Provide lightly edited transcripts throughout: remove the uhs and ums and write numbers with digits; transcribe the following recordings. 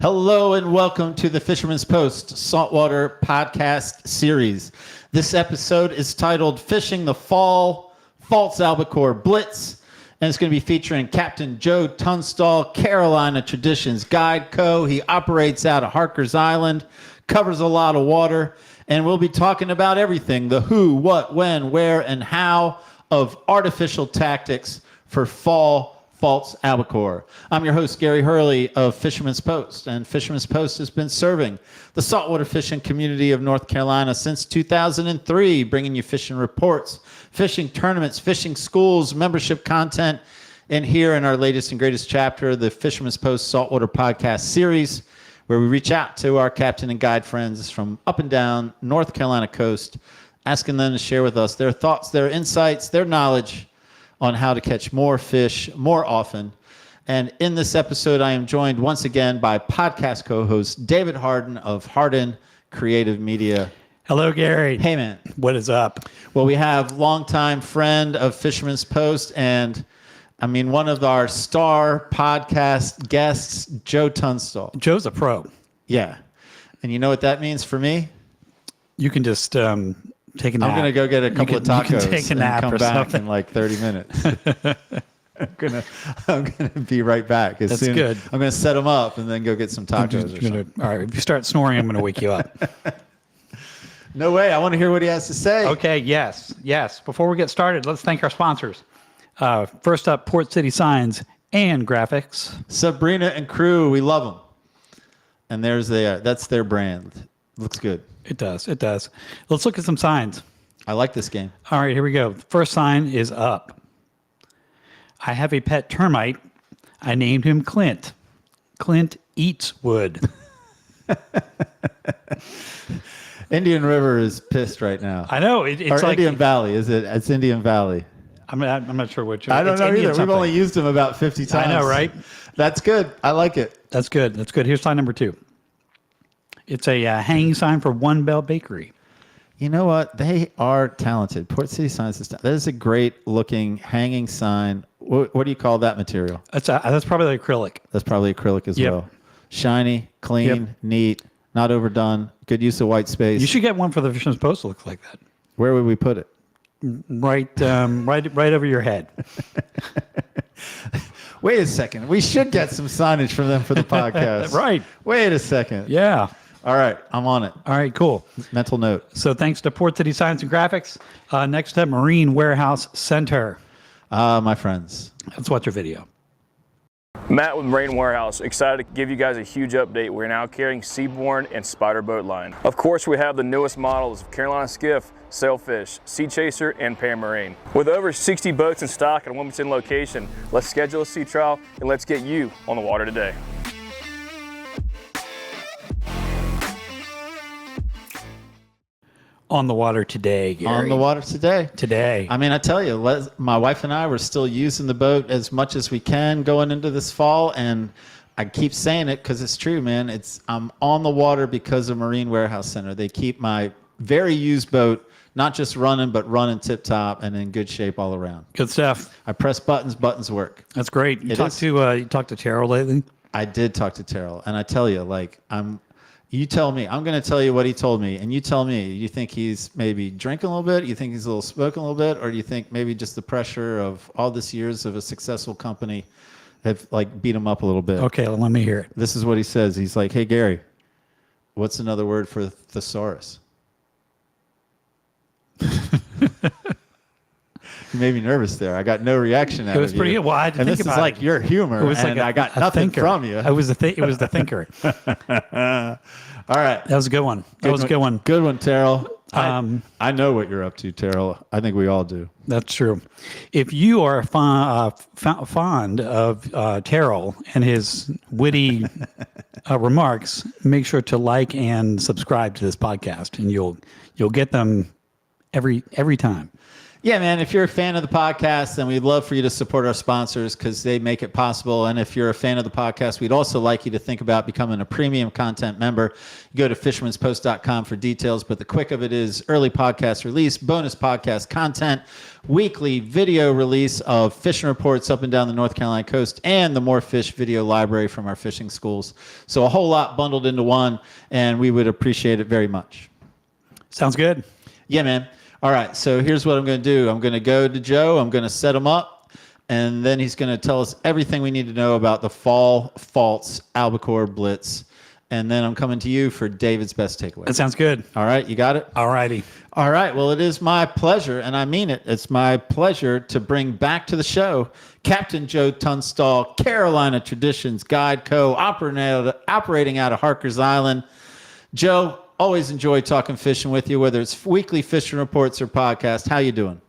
Hello and welcome to the Fisherman's Post Saltwater Podcast Series. This episode is titled Fishing the Fall False Albacore Blitz, and it's going to be featuring Captain Joe Tunstall, Carolina Traditions Guide Co. He operates out of Harker's Island, covers a lot of water, and we'll be talking about everything, the who, what, when, where, and how of artificial tactics for fall false albacore. I'm your host, Gary Hurley of Fisherman's Post, and Fisherman's Post has been serving the saltwater fishing community of North Carolina since 2003, bringing you fishing reports, fishing tournaments, fishing schools, membership content, and here in our latest and greatest chapter, the Fisherman's Post Saltwater Podcast Series, where we reach out to our captain and guide friends from up and down North Carolina coast, asking them to share with us their thoughts, their insights, their knowledge on how to catch more fish more often. And in this episode, I am joined once again by podcast co-host David Harden of Harden Creative Media. Hello, Gary. Hey, man. What is up? Well, we have longtime friend of Fisherman's Post and, one of our star podcast guests, Joe Tunstall. Joe's a pro. Yeah. And you know what that means for me? You can just take a nap. I'm going to go get a couple of tacos take a nap and come or back something. in like 30 minutes. I'm gonna be right back. That's good. I'm going to set them up and then go get some tacos or something. All right. If you start snoring, I'm going to wake you up. No way. I want to hear what he has to say. Okay. Yes. Before we get started, let's thank our sponsors. First up, Port City Signs and Graphics. Sabrina and crew, we love them. And that's their brand. Looks good. It does. Let's look at some signs. I like this game. All right, here we go. The first sign is up. I have a pet termite. I named him Clint. Clint eats wood. Indian River is pissed right now. I know. It's like Indian Valley. It's Indian Valley. I'm not sure which. I don't know Indian either. something. We've only used them about 50 times. I know, right? That's good. I like it. That's good. Here's sign number 2. It's a hanging sign for One Bell Bakery. You know what? They are talented. Port City Signs is that is a great looking hanging sign. What do you call that material? That's probably acrylic. That's probably acrylic as Yep. well. Shiny, clean, Yep. neat, not overdone. Good use of white space. You should get one for the Fisherman's Post to look like that. Where would we put it? Right over your head. Wait a second. We should get some signage from them for the podcast. Right. Wait a second. Yeah. All right. I'm on it. All right, cool. Mental note. So thanks to Port City Science and Graphics. Next up, Marine Warehouse Center. My friends. Let's watch your video. Matt with Marine Warehouse, excited to give you guys a huge update. We're now carrying Seabourn and Spider boat line. Of course, we have the newest models of Carolina Skiff, Sailfish, Sea Chaser, and Pan Marine. With over 60 boats in stock at a Wilmington location, let's schedule a sea trial and let's get you on the water today. On the water today, Gary. On the water today. Today. I tell you, my wife and I were still using the boat as much as we can going into this fall, and I keep saying it because it's true, man. I'm on the water because of Marine Warehouse Center. They keep my very used boat not just running, but running tip-top and in good shape all around. Good stuff. I press buttons work. That's great. You talked to Terrell lately? I did talk to Terrell, and I tell you, you tell me. I'm going to tell you what he told me, and you tell me. You think he's maybe drinking a little bit? You think he's a little smoking a little bit? Or do you think maybe just the pressure of all this years of a successful company have beat him up a little bit? Okay, well, let me hear it. This is what he says. He's like, hey, Gary, what's another word for thesaurus? You made me nervous there. I got no reaction out of you. It was pretty good. Well, I had to think about it. And this is like your humor, I got nothing thinker. from you. It was the thinker. All right. That was a good one. Good one, Terrell. I know what you're up to, Terrell. I think we all do. That's true. If you are fond of Terrell and his witty remarks, make sure to like and subscribe to this podcast, and you'll get them every time. Yeah, man, if you're a fan of the podcast, then we'd love for you to support our sponsors because they make it possible. And if you're a fan of the podcast, we'd also like you to think about becoming a premium content member. You go to fishermanspost.com for details, but the quick of it is early podcast release, bonus podcast content, weekly video release of fishing reports up and down the North Carolina coast, and the More Fish video library from our fishing schools. So a whole lot bundled into one, and we would appreciate it very much. Sounds good. Yeah, man. All right, so here's what I'm going to do. I'm going to go to Joe. I'm going to set him up, and then he's going to tell us everything we need to know about the fall faults Albacore Blitz. And then I'm coming to you for David's best takeaway. That sounds good. All right, you got it? All righty. All right, well, it is my pleasure, and I mean it. It's my pleasure to bring back to the show Captain Joe Tunstall, Carolina Traditions Guide Co., operating out of Harker's Island. Joe, always enjoy talking fishing with you, whether it's weekly fishing reports or podcast. How you doing?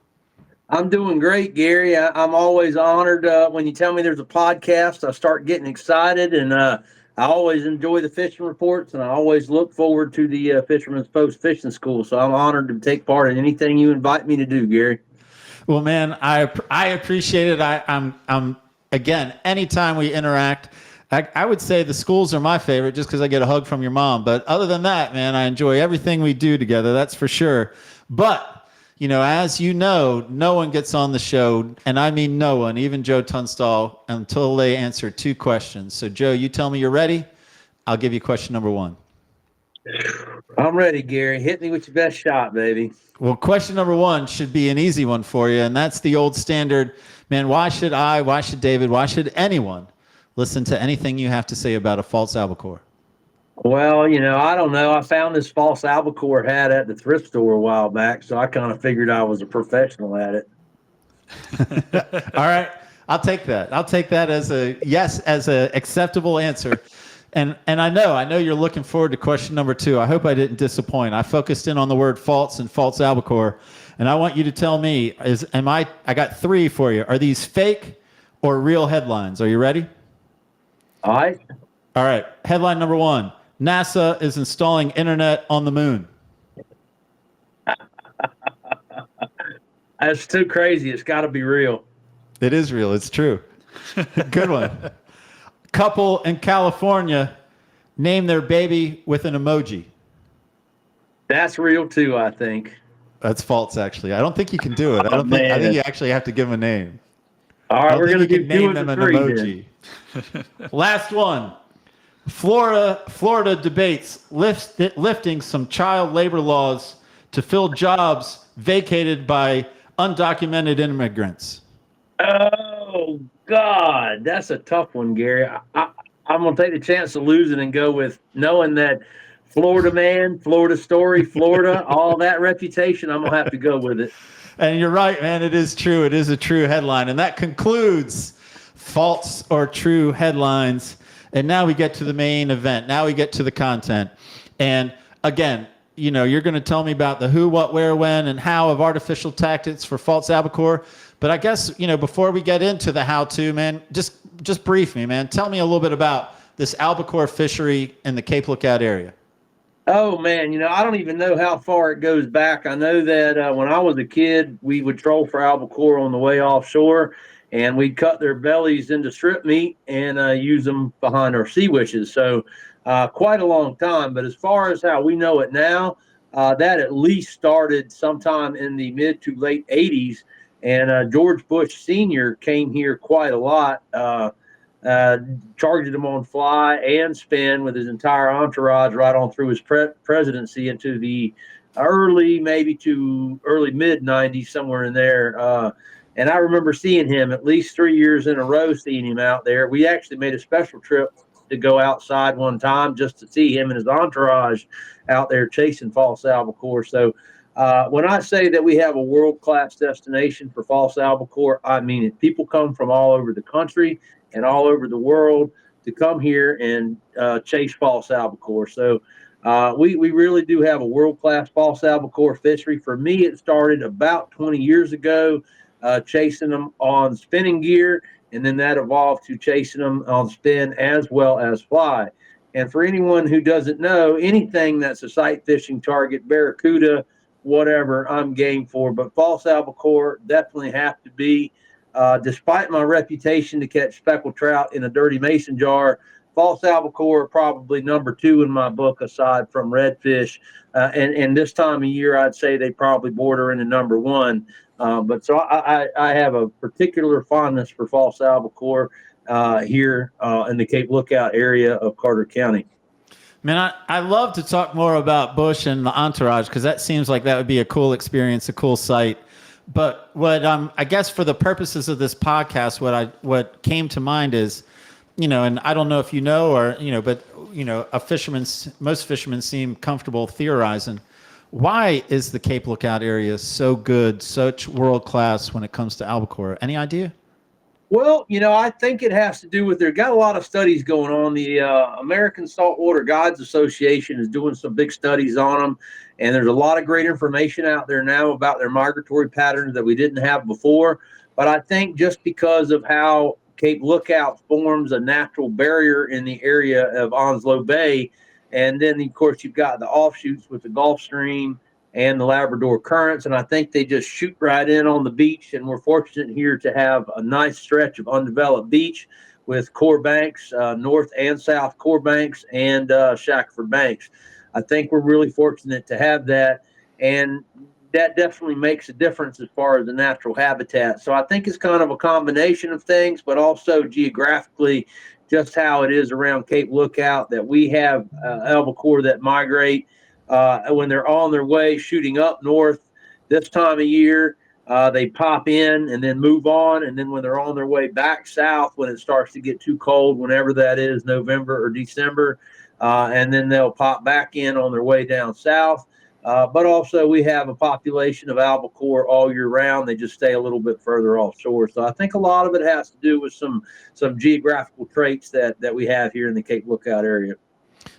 I'm doing great, Gary. I'm always honored when you tell me there's a podcast. I start getting excited, and I always enjoy the fishing reports, and I always look forward to the Fisherman's Post Fishing School. So I'm honored to take part in anything you invite me to do, Gary. Well, man, I appreciate it. I'm again, anytime we interact, I would say the schools are my favorite just because I get a hug from your mom. But other than that, man, I enjoy everything we do together. That's for sure. But, you know, as you know, no one gets on the show, and I mean no one, even Joe Tunstall, until they answer two questions. So, Joe, you tell me you're ready. I'll give you question number one. I'm ready, Gary. Hit me with your best shot, baby. Well, question number one should be an easy one for you, and that's the old standard. Man, why should David, why should anyone listen to anything you have to say about a false albacore? Well, you know, I don't know. I found this false albacore hat at the thrift store a while back, so I kind of figured I was a professional at it. All right. I'll take that. I'll take that as a yes, as a acceptable answer. And I know you're looking forward to question number two. I hope I didn't disappoint. I focused in on the word false and false albacore, and I want you to tell me, I got three for you. Are these fake or real headlines? Are you ready? All right. All right. Headline number one: NASA is installing internet on the moon. That's too crazy. It's got to be real. It is real. It's true. Good one. Couple in California named their baby with an emoji. That's real too, I think. That's false, actually. I don't think you can do it. I think you actually have to give them a name. All right, we're going to give name them an emoji. Last one. Florida debates lifting some child labor laws to fill jobs vacated by undocumented immigrants. Oh, God. That's a tough one, Gary. I'm going to take the chance of losing and go with knowing that Florida man, Florida story, Florida, all that reputation. I'm going to have to go with it. And you're right, man. It is true. It is a true headline. And that concludes false or true headlines. And now we get to the main event. Now we get to the content. And again, you know, you're going to tell me about the who, what, where, when, and how of artificial tactics for false albacore. But I guess, you know, before we get into the how-to, man, just brief me, man. Tell me a little bit about this albacore fishery in the Cape Lookout area. Oh, man, you know, I don't even know how far it goes back. I know that when I was a kid, we would troll for albacore on the way offshore, and we'd cut their bellies into strip meat and use them behind our sea wishes. So quite a long time. But as far as how we know it now, that at least started sometime in the mid to late 80s. And George Bush Sr. came here quite a lot, targeted him on fly and spin with his entire entourage right on through his presidency into the early mid 90s, somewhere in there. And I remember seeing him at least 3 years in a row, seeing him out there. We actually made a special trip to go outside one time just to see him and his entourage out there chasing false albacore. So when I say that we have a world-class destination for false albacore, I mean it. People come from all over the country and all over the world to come here and chase false albacore. So we really do have a world-class false albacore fishery. For me, it started about 20 years ago, chasing them on spinning gear, and then that evolved to chasing them on spin as well as fly. And for anyone who doesn't know, anything that's a sight fishing target, barracuda, whatever, I'm game for. But false albacore definitely have to be. Despite my reputation to catch speckled trout in a dirty mason jar, false albacore are probably number 2 in my book, aside from redfish. And this time of year, I'd say they probably border into number 1. But so I have a particular fondness for false albacore here in the Cape Lookout area of Carter County. Man, I love to talk more about Bush and the entourage because that seems like that would be a cool experience, a cool sight. But what I guess for the purposes of this podcast, what came to mind is, and I don't know if you know or but most fishermen seem comfortable theorizing. Why is the Cape Lookout area so good, such world class when it comes to albacore? Any idea? Well, I think it has to do with they've got a lot of studies going on. The American Saltwater Guides Association is doing some big studies on them, and there's a lot of great information out there now about their migratory patterns that we didn't have before. But I think just because of how Cape Lookout forms a natural barrier in the area of Onslow Bay, and then, of course, you've got the offshoots with the Gulf Stream and the Labrador currents, and I think they just shoot right in on the beach. And we're fortunate here to have a nice stretch of undeveloped beach with core banks, north and south core banks, and Shackleford banks. I think we're really fortunate to have that, and that definitely makes a difference as far as the natural habitat. So I think it's kind of a combination of things, but also geographically, just how it is around Cape Lookout, that we have albacore that migrate when they're on their way shooting up north this time of year. They pop in and then move on, and then when they're on their way back south, when it starts to get too cold, whenever that is, November or December, and then they'll pop back in on their way down south. But also we have a population of albacore all year round. They just stay a little bit further offshore. So I think a lot of it has to do with some geographical traits that we have here in the Cape Lookout area.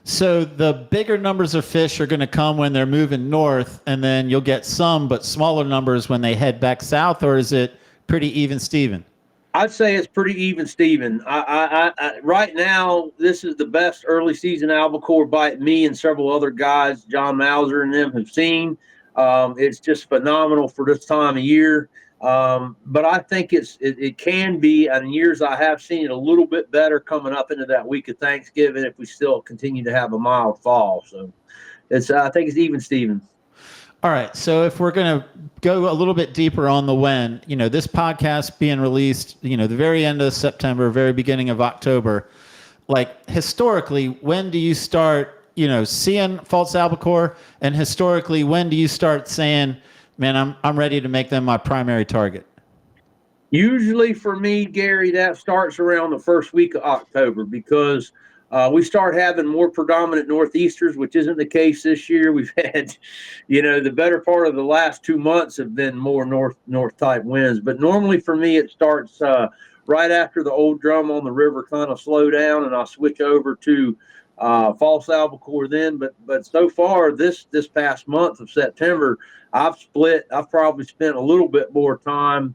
So the bigger numbers of fish are going to come when they're moving north, and then you'll get some, but smaller numbers when they head back south, or is it pretty even Steven? I'd say it's pretty even Steven. I right now, this is the best early season albacore bite me and several other guys, John Mauser and them, have seen. It's just phenomenal for this time of year. But I think it can be, and in years I have seen it a little bit better coming up into that week of Thanksgiving if we still continue to have a mild fall. So I think it's even Steven. All right. So if we're going to go a little bit deeper on the when, this podcast being released, the very end of September, very beginning of October, like historically, when do you start, seeing false albacore? And historically, when do you start saying, man, I'm ready to make them my primary target? Usually for me, Gary, that starts around the first week of October, because we start having more predominant northeasters, which isn't the case this year. We've had, the better part of the last 2 months have been more north type winds. But normally for me, it starts right after the old drum on the river kind of slow down, and I'll switch over to false albacore then. But so far this past month of September, I've probably spent a little bit more time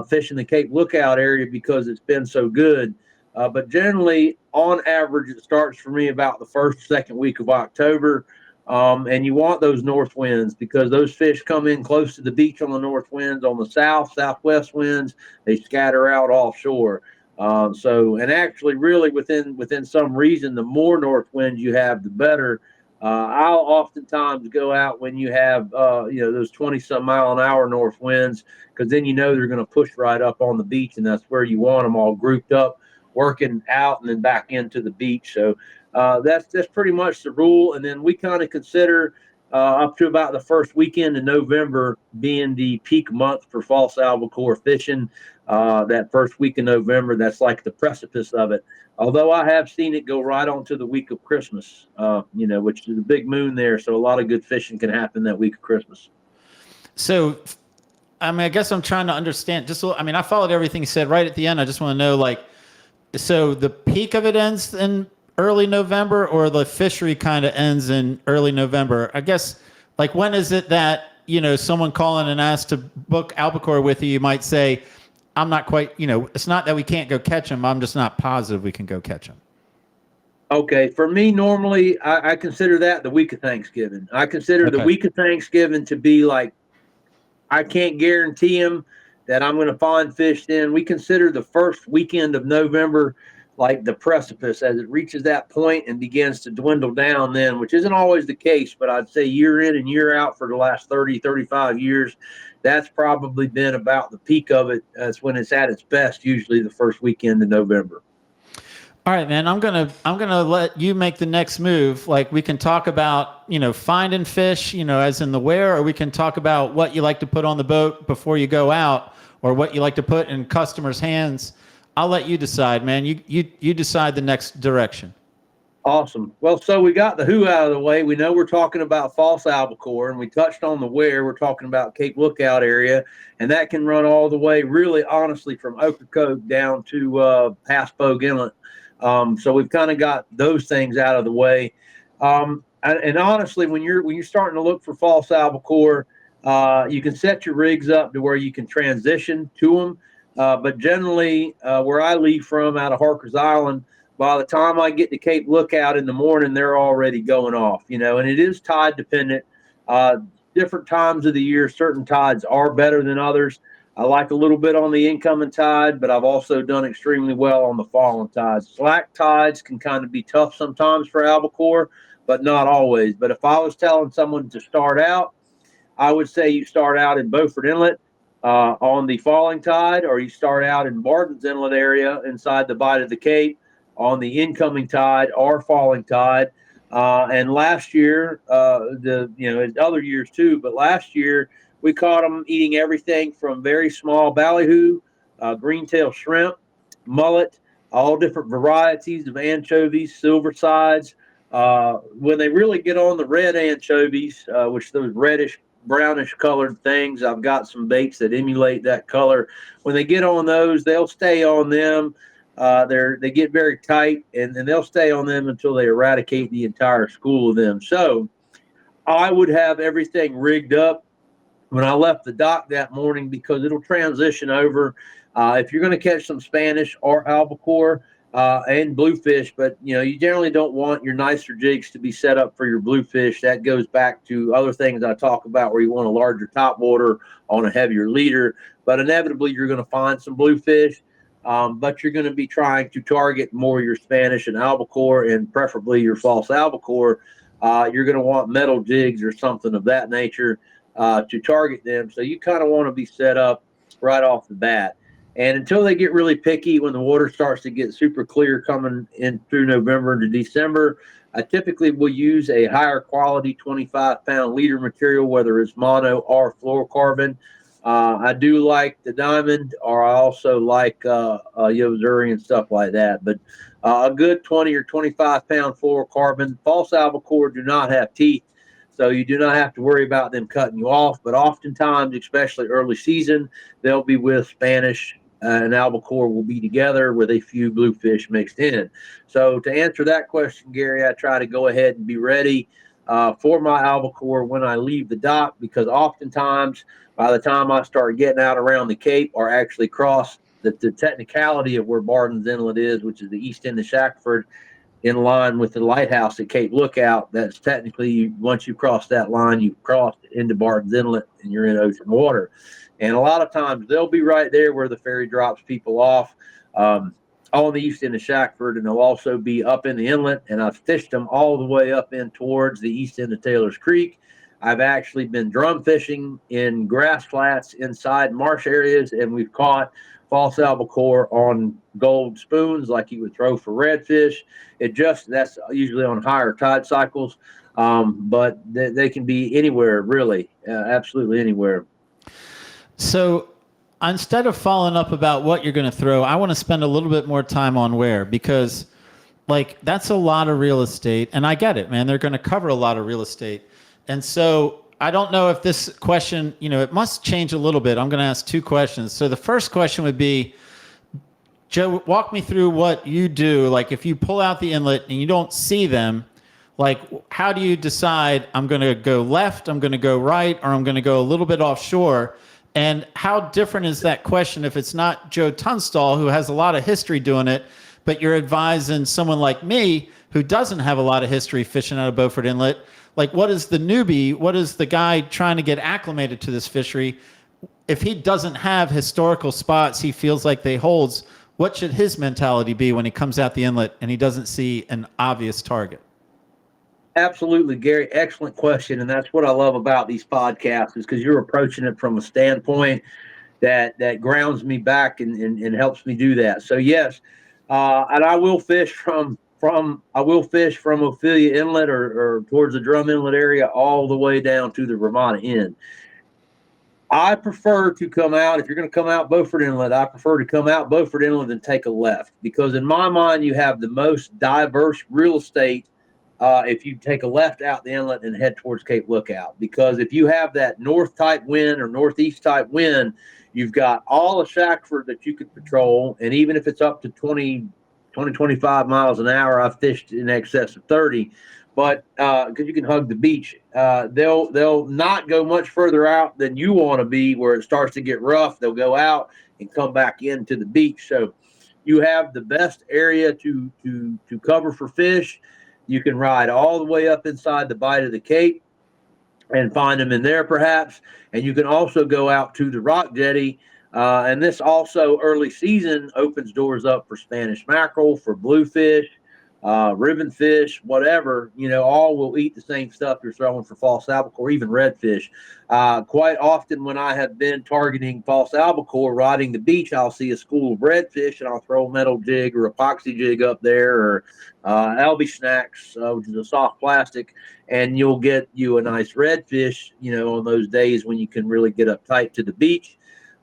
fishing the Cape Lookout area because it's been so good. But generally, on average, it starts for me about the first, second week of October. And you want those north winds because those fish come in close to the beach on the north winds. On the southwest winds, they scatter out offshore. And actually, really, within some reason, the more north winds you have, the better. I'll oftentimes go out when you have, those 20-some mile an hour north winds, because then they're going to push right up on the beach, and that's where you want them all grouped up, working out and then back into the beach. So that's pretty much the rule. And then we kind of consider up to about the first weekend in November being the peak month for false albacore fishing. That first week in November, that's like the precipice of it. Although I have seen it go right on to the week of Christmas, which is a big moon there. So a lot of good fishing can happen that week of Christmas. So, I guess I'm trying to understand. I followed everything you said right at the end. I just want to know, so the peak of it ends in early November, or the fishery kind of ends in early November? I guess, when is it that, someone calling and asked to book albacore with you might say, I'm not quite, it's not that we can't go catch them. I'm just not positive we can go catch them. Okay, for me, normally I consider that the week of Thanksgiving. I consider the Okay. week of Thanksgiving to be like, I can't guarantee them that I'm going to find fish then. We consider the first weekend of November like the precipice as it reaches that point and begins to dwindle down then, which isn't always the case, but I'd say year in and year out for the last 30, 35 years, that's probably been about the peak of it. That's when it's at its best, usually the first weekend in November. All right, man. I'm gonna let you make the next move. Like we can talk about, finding fish, as in the where, or we can talk about what you like to put on the boat before you go out, or what you like to put in customers' hands. I'll let you decide, man. You decide the next direction. Awesome. Well, so we got the who out of the way. We know we're talking about false albacore, and we touched on the where. We're talking about Cape Lookout area, and that can run all the way, really, honestly, from Ocracoke down to Passpogue Inlet. So we've kind of got those things out of the way. And honestly, when you're starting to look for false albacore, you can set your rigs up to where you can transition to them. But generally, where I leave from out of Harker's Island, by the time I get to Cape Lookout in the morning, they're already going off, and it is tide dependent. Different times of the year, certain tides are better than others. I like a little bit on the incoming tide, but I've also done extremely well on the falling tides. Slack tides can kind of be tough sometimes for albacore, but not always. But if I was telling someone to start out, I would say you start out in Beaufort Inlet on the falling tide, or you start out in Barden's Inlet area inside the Bight of the Cape on the incoming tide or falling tide. And last year, other years too, but last year we caught them eating everything from very small ballyhoo, greentail shrimp, mullet, all different varieties of anchovies, silver sides. When they really get on the red anchovies, which those reddish, brownish colored things, I've got some baits that emulate that color. When they get on those, they'll stay on them. They get very tight, and they'll stay on them until they eradicate the entire school of them. So I would have everything rigged up when I left the dock that morning because it'll transition over. If you're going to catch some Spanish or albacore and bluefish, but you generally don't want your nicer jigs to be set up for your bluefish. That goes back to other things I talk about where you want a larger top water on a heavier leader. But inevitably, you're going to find some bluefish. But you're going to be trying to target more your Spanish and albacore, and preferably your false albacore. You're going to want metal jigs or something of that nature to target them. So you kind of want to be set up right off the bat. And until they get really picky, when the water starts to get super clear coming in through November into December, I typically will use a higher quality 25-pound leader material, whether it's mono or fluorocarbon. I do like the diamond, or I also like Yozuri and stuff like that. But a good 20 or 25-pound fluorocarbon. False albacore do not have teeth, so you do not have to worry about them cutting you off. But oftentimes, especially early season, they'll be with Spanish and albacore will be together with a few bluefish mixed in. So to answer that question, Gary, I try to go ahead and be ready for my albacore when I leave the dock, because oftentimes by the time I start getting out around the Cape or actually cross the technicality of where Barden's Inlet is, which is the east end of Shackford, in line with the lighthouse at Cape Lookout, that's technically, once you cross that line, you've crossed into Barden's Inlet and you're in ocean water. And a lot of times they'll be right there where the ferry drops people off on the east end of Shackford, and they'll also be up in the inlet. And I've fished them all the way up in towards the east end of Taylor's Creek. I've actually been drum fishing in grass flats inside marsh areas, and we've caught false albacore on gold spoons like you would throw for redfish. That's usually on higher tide cycles, but they can be anywhere, really, absolutely anywhere. So instead of following up about what you're going to throw, I want to spend a little bit more time on where, because that's a lot of real estate, and I get it, man. They're going to cover a lot of real estate. And so I don't know if this question, it must change a little bit. I'm going to ask two questions. So the first question would be, Joe, walk me through what you do. Like if you pull out the inlet and you don't see them, how do you decide I'm going to go left, I'm going to go right, or I'm going to go a little bit offshore? And how different is that question if it's not Joe Tunstall, who has a lot of history doing it, but you're advising someone like me who doesn't have a lot of history fishing out of Beaufort Inlet, like what is the newbie, what is the guy trying to get acclimated to this fishery? If he doesn't have historical spots he feels like they holds, what should his mentality be when he comes out the inlet and he doesn't see an obvious target? Absolutely, Gary. Excellent question. And that's what I love about these podcasts is because you're approaching it from a standpoint that grounds me back and helps me do that. So yes, and I will fish from Ophelia Inlet or towards the Drum Inlet area all the way down to the Ramada end. I prefer to come out, if you're going to come out Beaufort Inlet, I prefer to come out Beaufort Inlet and take a left because in my mind you have the most diverse real estate if you take a left out the inlet and head towards Cape Lookout. Because if you have that north type wind or northeast type wind, you've got all of Shackford that you could patrol. And even if it's up to 25 miles an hour, I've fished in excess of 30. But because you can hug the beach, they'll not go much further out than you want to be where it starts to get rough. They'll go out and come back into the beach. So you have the best area to cover for fish. You can ride all the way up inside the bite of the Cape and find them in there perhaps. And you can also go out to the rock jetty. And this also early season opens doors up for Spanish mackerel, for bluefish, ribbon fish, whatever, all will eat the same stuff you're throwing for false albacore, even redfish. Quite often when I have been targeting false albacore riding the beach, I'll see a school of redfish and I'll throw a metal jig or epoxy jig up there or Albi snacks, which is a soft plastic, and you'll get you a nice redfish, on those days when you can really get up tight to the beach.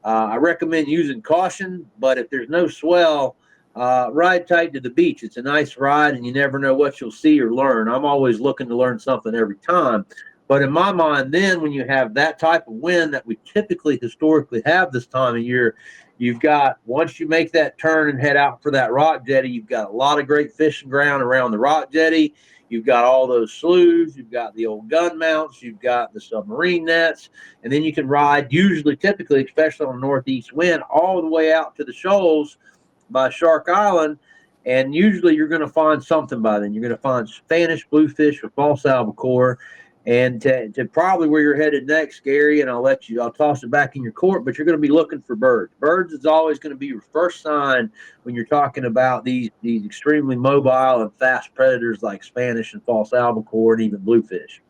I recommend using caution, but if there's no swell, ride tight to the beach. It's a nice ride and you never know what you'll see or learn. I'm always looking to learn something every time. But in my mind, then when you have that type of wind that we typically historically have this time of year, you've got, once you make that turn and head out for that rock jetty, you've got a lot of great fishing ground around the rock jetty. You've got all those sloughs, you've got the old gun mounts, you've got the submarine nets, and then you can ride typically, especially on northeast wind, all the way out to the shoals by Shark Island, and usually you're going to find something by then. You're going to find Spanish bluefish or false albacore, and to probably where you're headed next, Gary, and I'll toss it back in your court, but you're going to be looking for birds. Birds is always going to be your first sign when you're talking about these extremely mobile and fast predators like Spanish and false albacore and even bluefish.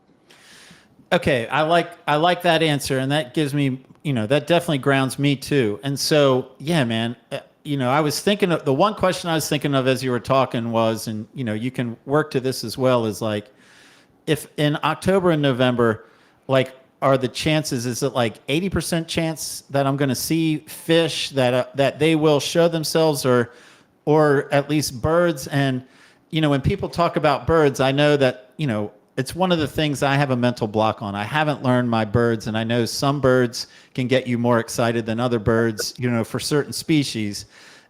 Okay, I like that answer, and that gives me, that definitely grounds me too. And so, yeah, man, I was thinking of the one question I was thinking of as you were talking was, and you can work to this as well, is like, if in October and November, like, are the chances, is it like 80% chance that I'm going to see fish that they will show themselves, or at least birds? And when people talk about birds, I know that it's one of the things I have a mental block on. I haven't learned my birds, and I know some birds can get you more excited than other birds, for certain species.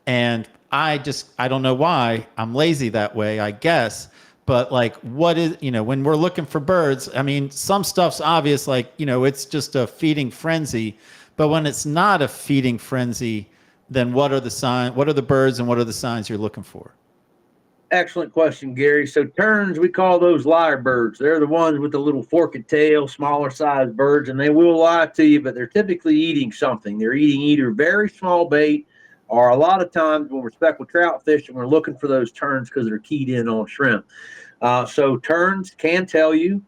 And I don't know why. I'm lazy that way, I guess. But like, what is, when we're looking for birds, I mean, some stuff's obvious, like, it's just a feeding frenzy. But when it's not a feeding frenzy, then what are the birds and what are the signs you're looking for? Excellent question, Gary. So terns, we call those lyre birds. They're the ones with the little forked tail, smaller sized birds, and they will lie to you, but they're typically eating something. They're eating either very small bait, or a lot of times when we're speckled trout fishing, we're looking for those terns because they're keyed in on shrimp. So terns can tell you,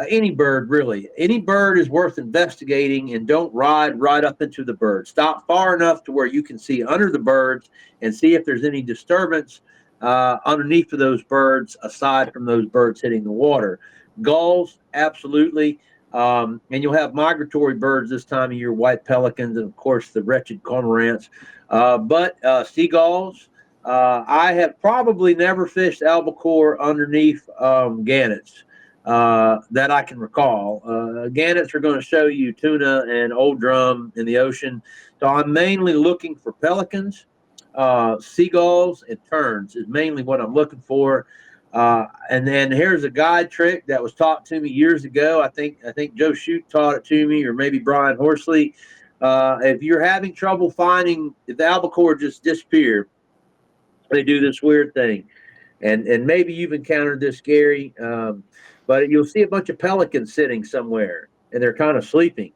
any bird really. Any bird is worth investigating, and don't ride right up into the bird. Stop far enough to where you can see under the birds and see if there's any disturbance underneath of those birds aside from those birds hitting the water. Gulls, absolutely. And you'll have migratory birds this time of year, white pelicans, and of course the wretched cormorants. But seagulls, I have probably never fished albacore underneath gannets that I can recall. Gannets are going to show you tuna and old drum in the ocean. So I'm mainly looking for pelicans, seagulls, and terns is mainly what I'm looking for. And then here's a guide trick that was taught to me years ago. I think Joe Shute taught it to me, or maybe Brian Horsley. If you're having trouble finding, if the albacore just disappear, they do this weird thing. and maybe you've encountered this, Gary, but you'll see a bunch of pelicans sitting somewhere, and they're kind of sleeping.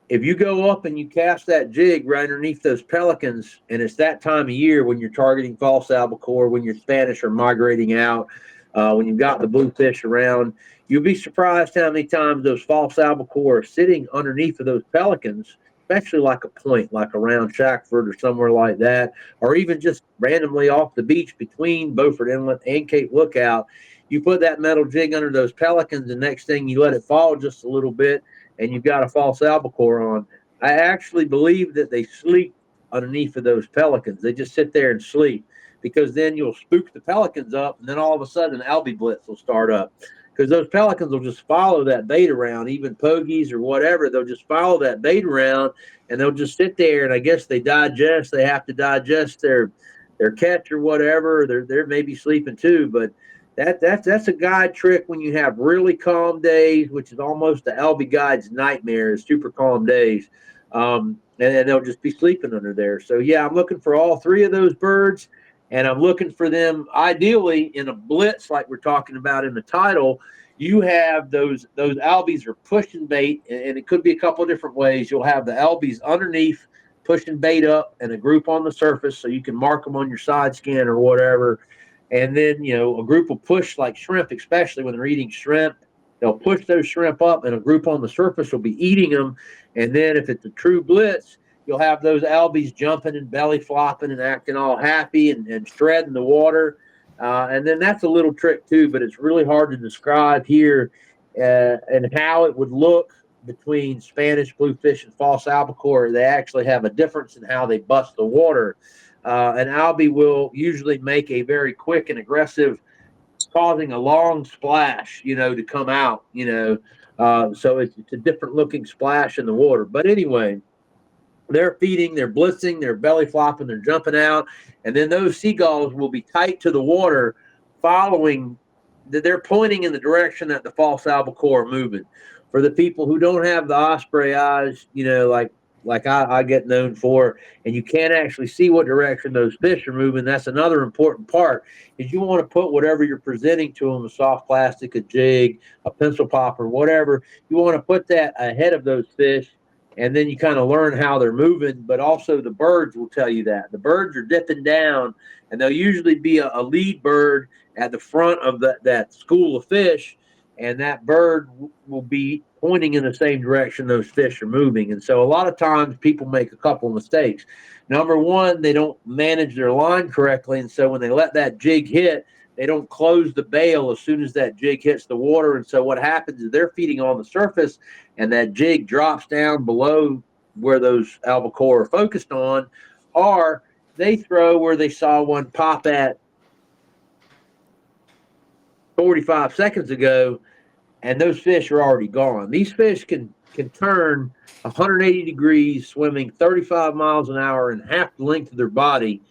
If you go up and you cast that jig right underneath those pelicans, and it's that time of year when you're targeting false albacore, when your Spanish are migrating out, when you've got the bluefish around, you'll be surprised how many times those false albacore are sitting underneath of those pelicans, especially like a point, like around Shackford or somewhere like that, or even just randomly off the beach between Beaufort Inlet and Cape Lookout. You put that metal jig under those pelicans, and next thing you let it fall just a little bit, and you've got a false albacore on. I actually believe that they sleep underneath of those pelicans. They just sit there and sleep, because then you'll spook the pelicans up, and then all of a sudden an Blitz will start up, because those pelicans will just follow that bait around, even pogies or whatever. They'll just follow that bait around, and they'll just sit there, and I guess they have to digest their catch or whatever. They're maybe sleeping too, but that's a guide trick when you have really calm days, which is almost the Albie guide's nightmare, is super calm days. And they'll just be sleeping under there. So yeah, I'm looking for all three of those birds, and I'm looking for them ideally in a blitz like we're talking about in the title. You have those Albies are pushing bait, and it could be a couple of different ways. You'll have the Albies underneath pushing bait up, and a group on the surface, so you can mark them on your side scan or whatever. And then, a group will push, like shrimp, especially when they're eating shrimp. They'll push those shrimp up, and a group on the surface will be eating them. And then if it's a true blitz, you'll have those Albies jumping and belly flopping and acting all happy and shredding the water. And then that's a little trick too, but it's really hard to describe here and how it would look between Spanish bluefish and false albacore. They actually have a difference in how they bust the water. An Albie will usually make a very quick and aggressive, causing a long splash, to come out, so it's a different looking splash in the water. But anyway, they're feeding, they're blitzing, they're belly flopping, they're jumping out, and then those seagulls will be tight to the water, following, they're pointing in the direction that the false albacore are moving. For the people who don't have the osprey eyes, like I get known for, and you can't actually see what direction those fish are moving, that's another important part, is you want to put whatever you're presenting to them, a soft plastic, a jig, a pencil popper, whatever, you want to put that ahead of those fish, and then you kind of learn how they're moving. But also the birds will tell you that. The birds are dipping down, and there'll usually be a lead bird at the front of that school of fish, and that bird will be pointing in the same direction those fish are moving. And so a lot of times people make a couple of mistakes. Number one, they don't manage their line correctly, and so when they let that jig hit, they don't close the bail as soon as that jig hits the water. And so what happens is they're feeding on the surface, and that jig drops down below where those albacore are focused on, or they throw where they saw one pop at 45 seconds ago, and those fish are already gone. These fish can turn 180 degrees, swimming 35 miles an hour in half the length of their body,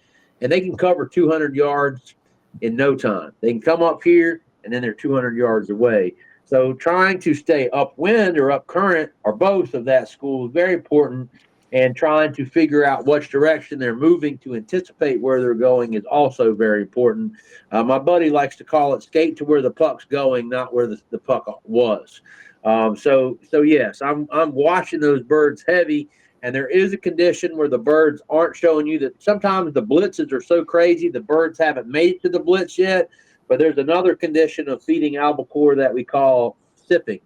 and they can cover 200 yards in no time. They can come up here, and then they're 200 yards away. So trying to stay upwind or up current, or both of that school, is very important, and trying to figure out which direction they're moving to anticipate where they're going is also very important. My buddy likes to call it skate to where the puck's going, not where the puck was. So yes, I'm watching those birds heavy, and there is a condition where the birds aren't showing you that. Sometimes the blitzes are so crazy the birds haven't made it to the blitz yet, but there's another condition of feeding albacore that we call sipping,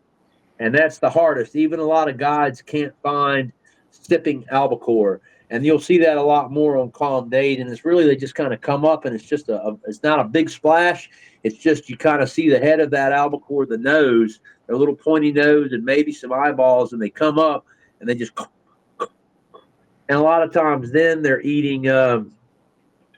and that's the hardest. Even a lot of guides can't find sipping albacore, and you'll see that a lot more on calm days. And it's really, they just kind of come up, and it's just it's not a big splash. It's just you kind of see the head of that albacore, the nose, their little pointy nose, and maybe some eyeballs, and they come up and they just, and a lot of times then they're eating a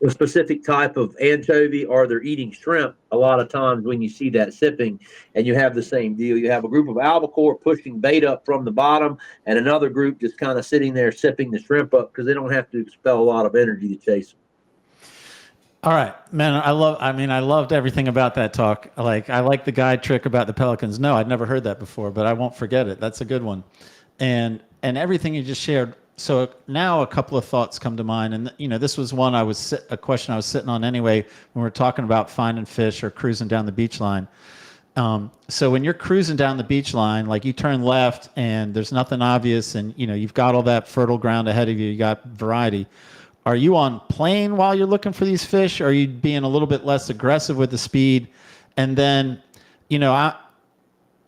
specific type of anchovy, or they're eating shrimp. A lot of times when you see that sipping, and you have the same deal, you have a group of albacore pushing bait up from the bottom, and another group just kind of sitting there sipping the shrimp up, because they don't have to expel a lot of energy to chase them. All right, man. I loved everything about that talk. I like the guide trick about the pelicans. No, I'd never heard that before, but I won't forget it. That's a good one. And everything you just shared, So now a couple of thoughts come to mind, and this was one a question I was sitting on anyway when we're talking about finding fish or cruising down the beach line. So when you're cruising down the beach line, like you turn left and there's nothing obvious, and you've got all that fertile ground ahead of you, you got variety. Are you on plane while you're looking for these fish? Or are you being a little bit less aggressive with the speed? And then,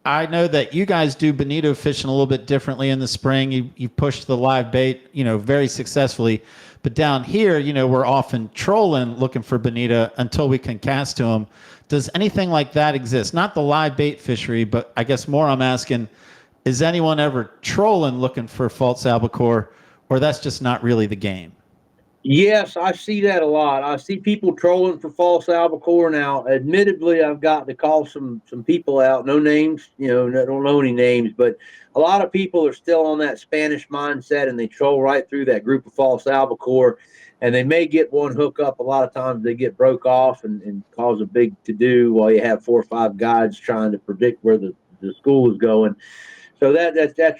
I know that you guys do bonito fishing a little bit differently in the spring. You push the live bait, very successfully. But down here, we're often trolling looking for bonito until we can cast to them. Does anything like that exist? Not the live bait fishery, but I guess more I'm asking, is anyone ever trolling looking for false albacore, or that's just not really the game? Yes, I see that a lot. I see people trolling for false albacore. Now, admittedly, I've got to call some people out. No names, I don't know any names, but a lot of people are still on that Spanish mindset, and they troll right through that group of false albacore, and they may get one hook up. A lot of times they get broke off and cause a big to-do while you have 4 or 5 guides trying to predict where the school is going. So that's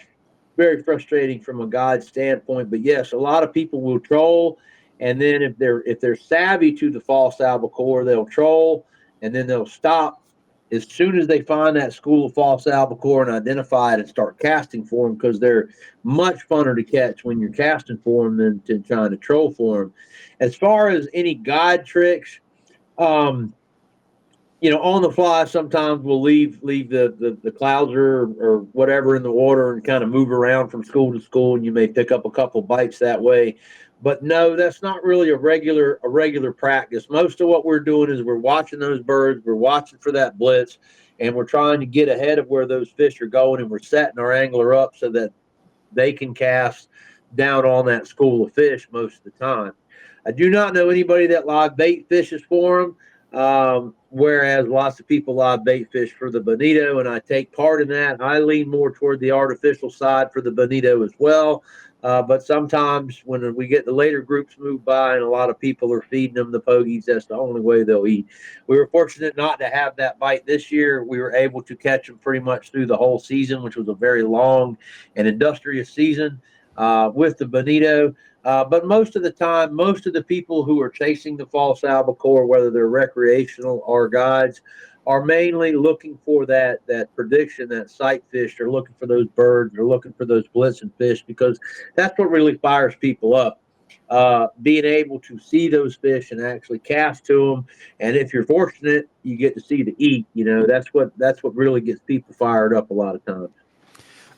very frustrating from a guide standpoint. But yes, a lot of people will troll, and then if they're savvy to the false albacore, they'll troll, and then they'll stop as soon as they find that school of false albacore and identify it and start casting for them, because they're much funner to catch when you're casting for them than trying to troll for them. As far as any guide tricks, on the fly, sometimes we'll leave the clouser or whatever in the water and kind of move around from school to school, and you may pick up a couple bites that way. But no, that's not really a regular practice. Most of what we're doing is we're watching those birds, we're watching for that blitz, and we're trying to get ahead of where those fish are going, and we're setting our angler up so that they can cast down on that school of fish most of the time. I do not know anybody that live bait fishes for them. Whereas lots of people live bait fish for the bonito, and I take part in that. I lean more toward the artificial side for the bonito as well. But sometimes when we get the later groups move by and a lot of people are feeding them the pogies, that's the only way they'll eat. We were fortunate not to have that bite this year. We were able to catch them pretty much through the whole season, which was a very long and industrious season with the bonito. But most of the time, most of the people who are chasing the false albacore, whether they're recreational or guides, are mainly looking for that prediction, that sight fish. They're looking for those birds. They're looking for those blitzing fish, because that's what really fires people up. Being able to see those fish and actually cast to them, and if you're fortunate, you get to see the eat. That's what really gets people fired up a lot of times.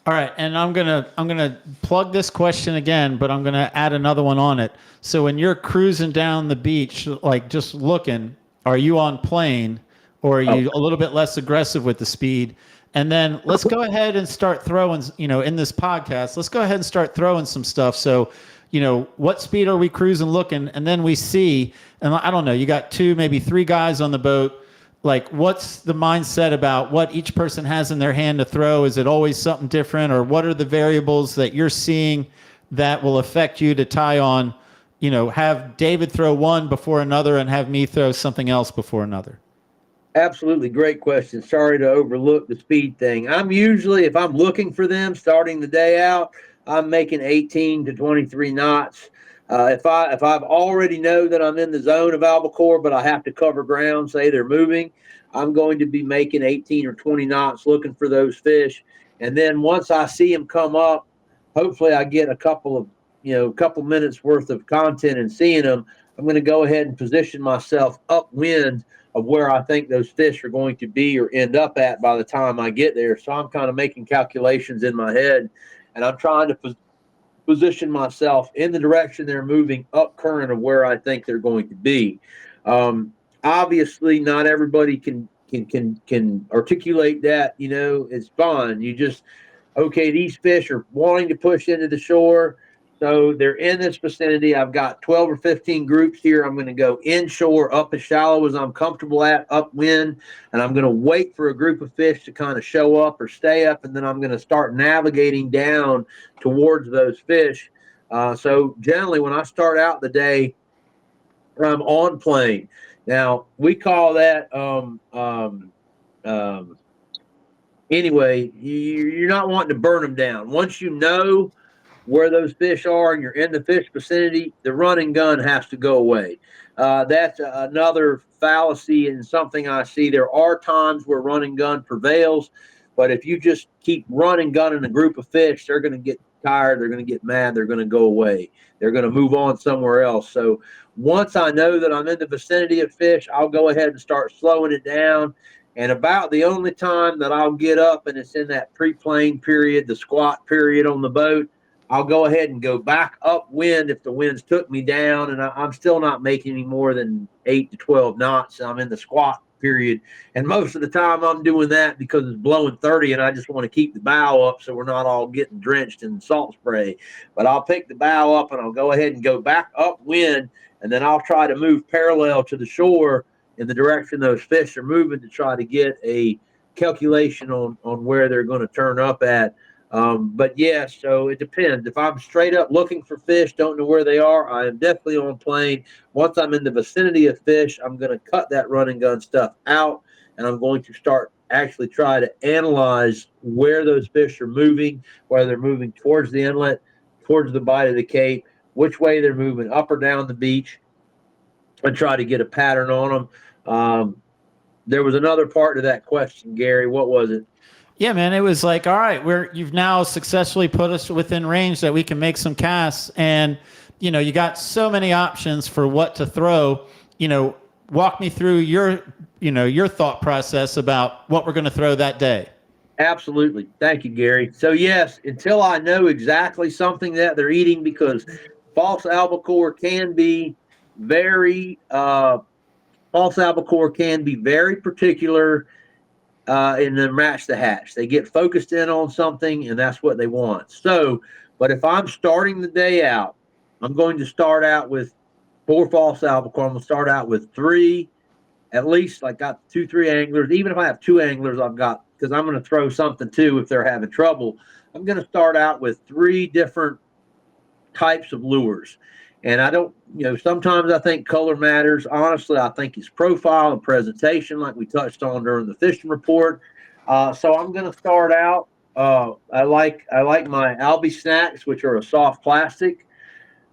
All right, and I'm gonna plug this question again, but I'm gonna add another one on it. So when you're cruising down the beach, like just looking, are you on plane, or are you a little bit less aggressive with the speed? And then let's go ahead and start throwing, in this podcast, let's go ahead and start throwing some stuff. So, what speed are we cruising looking? And then we see, and I don't know, you got 2, maybe 3 guys on the boat. Like, what's the mindset about what each person has in their hand to throw? Is it always something different, or what are the variables that you're seeing that will affect you to tie on, have David throw one before another and have me throw something else before another? Absolutely. Great question. Sorry to overlook the speed thing. I'm usually, if I'm looking for them starting the day out, I'm making 18 to 23 knots. If I've already know that I'm in the zone of albacore, but I have to cover ground, say they're moving, I'm going to be making 18 or 20 knots looking for those fish. And then once I see them come up, hopefully I get a couple minutes worth of content and seeing them. I'm going to go ahead and position myself upwind of where I think those fish are going to be or end up at by the time I get there. So I'm kind of making calculations in my head, and I'm trying to position myself in the direction they're moving up current of where I think they're going to be. Obviously, not everybody can articulate that. It's fun. You just, okay, these fish are wanting to push into the shore. So they're in this vicinity. I've got 12 or 15 groups here. I'm going to go inshore, up as shallow as I'm comfortable at, upwind, and I'm going to wait for a group of fish to kind of show up or stay up, and then I'm going to start navigating down towards those fish. So generally, when I start out the day, I'm on plane. Now, we call that anyway, you're not wanting to burn them down. Once you know where those fish are and you're in the fish vicinity, the run and gun has to go away. That's another fallacy and something I see. There are times where run and gun prevails, but if you just keep run and gunning a group of fish, they're going to get tired, they're going to get mad, they're going to go away, they're going to move on somewhere else. So once I know that I'm in the vicinity of fish, I'll go ahead and start slowing it down. And about the only time that I'll get up, and it's in that pre-plane period, the squat period on the boat, I'll go ahead and go back upwind if the winds took me down, and I'm still not making any more than 8 to 12 knots. I'm in the squat period, and most of the time I'm doing that because it's blowing 30, and I just want to keep the bow up so we're not all getting drenched in salt spray. But I'll pick the bow up, and I'll go ahead and go back upwind, and then I'll try to move parallel to the shore in the direction those fish are moving to try to get a calculation on where they're going to turn up at. But yes, so it depends. If I'm straight up looking for fish, don't know where they are, I am definitely on plane. Once I'm in the vicinity of fish, I'm going to cut that run and gun stuff out, and I'm going to start actually try to analyze where those fish are moving, whether they're moving towards the inlet, towards the bite of the Cape, which way they're moving, up or down the beach, and try to get a pattern on them. There was another part to that question, Gary. What was it? Yeah, man, it was like, all right, you've now successfully put us within range that we can make some casts, and you got so many options for what to throw. Walk me through your thought process about what we're going to throw that day. Absolutely. Thank you, Gary. So yes, until I know exactly something that they're eating, because false albacore can be very particular in the match the hatch. They get focused in on something, and that's what they want. So, but if I'm starting the day out, I'm going to start out with 4 false albacore. I'm going to start out with 3, at least. Like, got 2, 3 anglers. Even if I have 2 anglers, I've got, because I'm going to throw something too if they're having trouble. I'm going to start out with 3 different types of lures. And I don't, sometimes I think color matters. Honestly, I think it's profile and presentation, like we touched on during the fishing report. So I'm going to start out. I like my Albi snacks, which are a soft plastic.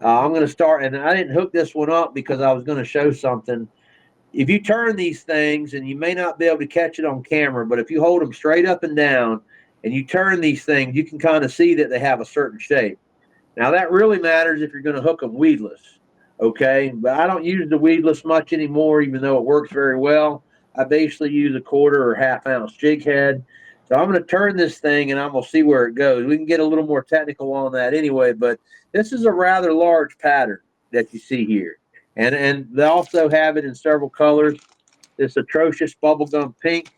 I'm going to start, and I didn't hook this one up because I was going to show something. If you turn these things, and you may not be able to catch it on camera, but if you hold them straight up and down and you turn these things, you can kind of see that they have a certain shape. Now, that really matters if you're going to hook them weedless, okay? But I don't use the weedless much anymore, even though it works very well. I basically use a 1/4 or 1/2 ounce jig head. So I'm going to turn this thing, and I'm going to see where it goes. We can get a little more technical on that anyway, but this is a rather large pattern that you see here. And they also have it in several colors. This atrocious bubblegum pink.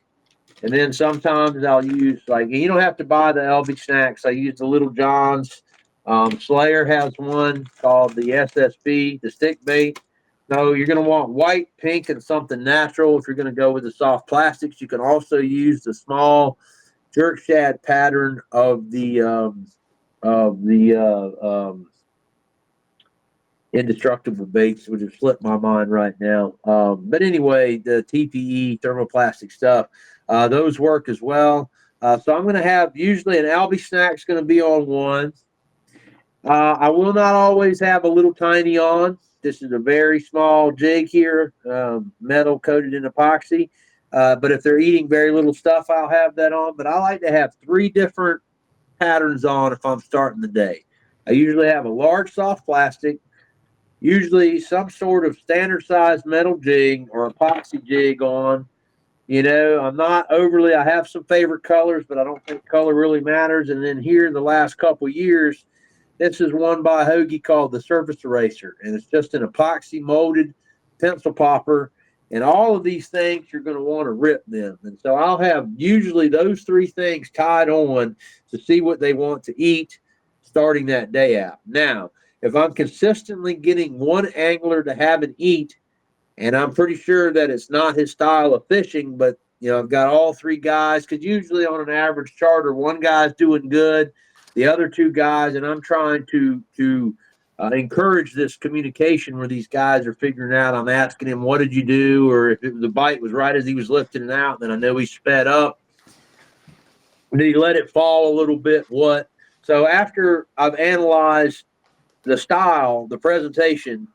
And then sometimes I'll use, like, you don't have to buy the LB snacks. I use the Little John's. Slayer has one called the SSB, the stick bait. No, you're going to want white, pink, and something natural. If you're going to go with the soft plastics, you can also use the small jerk shad pattern of the indestructible baits, which has slipped my mind right now. But anyway, the TPE thermoplastic stuff, those work as well. So I'm going to have usually an Albi snack's going to be on one. I will not always have a little tiny on. This is a very small jig here, metal coated in epoxy. But if they're eating very little stuff, I'll have that on. But I like to have 3 different patterns on if I'm starting the day. I usually have a large soft plastic, usually some sort of standard size metal jig or epoxy jig on. I'm not overly, I have some favorite colors, but I don't think color really matters. And then here in the last couple of years, this is one by Hoagie called the Surface Eraser, and it's just an epoxy molded pencil popper. And all of these things, you're going to want to rip them. And so I'll have usually those 3 things tied on to see what they want to eat starting that day out. Now, if I'm consistently getting one angler to have an eat, and I'm pretty sure that it's not his style of fishing, but, I've got all 3 guys, because usually on an average charter, one guy's doing good, the other 2 guys, and I'm trying to encourage this communication where these guys are figuring out. I'm asking him, what did you do? Or if the bite was right as he was lifting it out, then I know he sped up. Did he let it fall a little bit? What? So after I've analyzed the style, the presentation,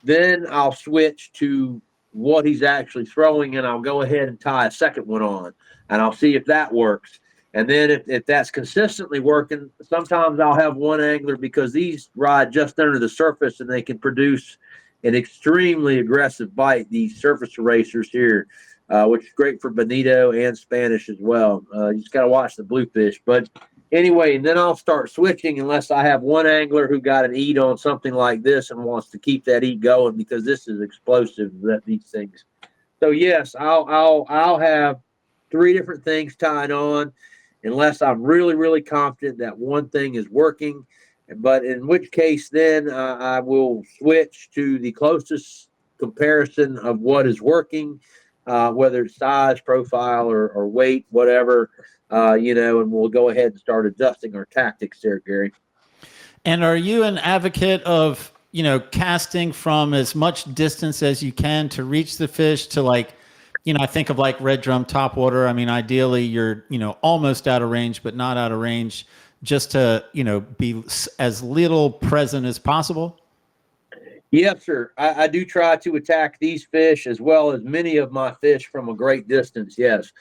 then I'll switch to what he's actually throwing, and I'll go ahead and tie a second one on, and I'll see if that works. And then if that's consistently working, sometimes I'll have one angler, because these ride just under the surface and they can produce an extremely aggressive bite, these surface erasers here, which is great for bonito and Spanish as well. You just got to watch the bluefish. But anyway, and then I'll start switching unless I have one angler who got an eat on something like this and wants to keep that eat going, because this is explosive, these things. So yes, I'll have 3 different things tied on, unless I'm really, really confident that one thing is working. But in which case, then I will switch to the closest comparison of what is working, whether it's size, profile, or weight, whatever, and we'll go ahead and start adjusting our tactics there, Gary. And are you an advocate of, casting from as much distance as you can to reach the fish to, like, I think of like red drum topwater. I mean, ideally you're, almost out of range, but not out of range, just to, be as little present as possible? Yes, sir. I do try to attack these fish as well as many of my fish from a great distance. Yes.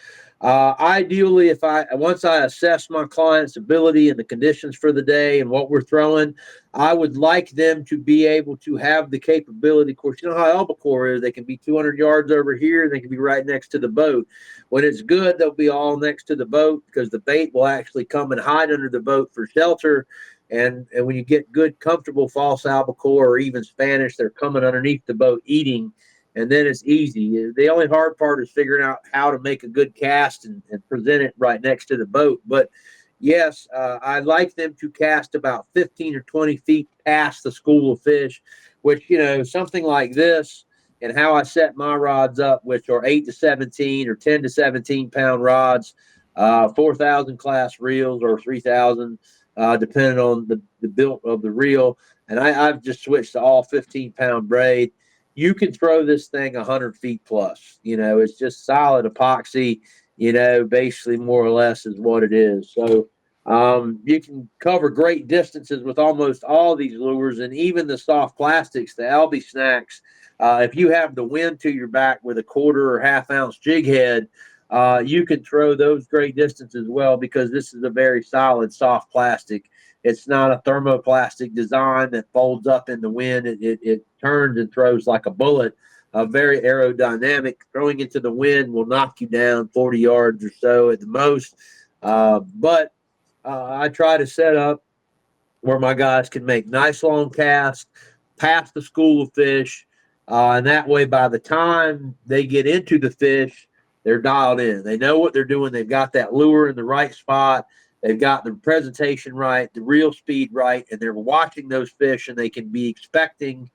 Ideally, once I assess my client's ability and the conditions for the day and what we're throwing, I would like them to be able to have the capability. Of course, you know how albacore is. They can be 200 yards over here. They can be right next to the boat. When it's good, they'll be all next to the boat, because the bait will actually come and hide under the boat for shelter. And when you get good, comfortable false albacore or even Spanish, they're coming underneath the boat eating, and then it's easy. The only hard part is figuring out how to make a good cast and present it right next to the boat. But yes, I like them to cast about 15 or 20 feet past the school of fish, which, something like this, and how I set my rods up, which are 8 to 17 or 10 to 17 pound rods, 4,000 class reels or 3,000. Depending on the build of the reel. And I've just switched to all 15-pound braid. You can throw this thing 100 feet plus. It's just solid epoxy, basically more or less is what it is. So you can cover great distances with almost all these lures, and even the soft plastics, the Albi snacks. If you have the wind to your back with a 1/4 or 1/2 ounce jig head, you can throw those great distances as well, because this is a very solid, soft plastic. It's not a thermoplastic design that folds up in the wind. It turns and throws like a bullet. Very aerodynamic. Throwing into the wind will knock you down 40 yards or so at the most. But I try to set up where my guys can make nice long casts past the school of fish. And that way, by the time they get into the fish, they're dialed in. They know what they're doing. They've got that lure in the right spot. They've got the presentation right, the reel speed right, and they're watching those fish, and they can be expecting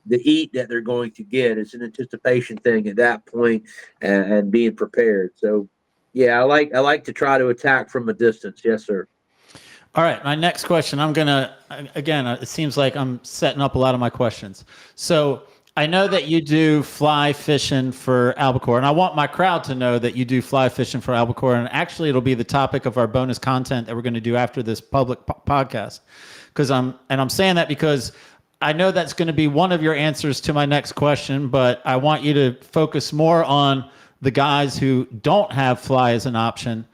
the eat that they're going to get. It's an anticipation thing at that point, and being prepared. So, yeah, I like to try to attack from a distance. Yes, sir. All right, my next question. It seems like I'm setting up a lot of my questions. So I know that you do fly fishing for albacore, and I want my crowd to know that you do fly fishing for albacore. And actually, it'll be the topic of our bonus content that we're going to do after this public podcast. I'm saying that because I know that's going to be one of your answers to my next question, but I want you to focus more on the guys who don't have fly as an option.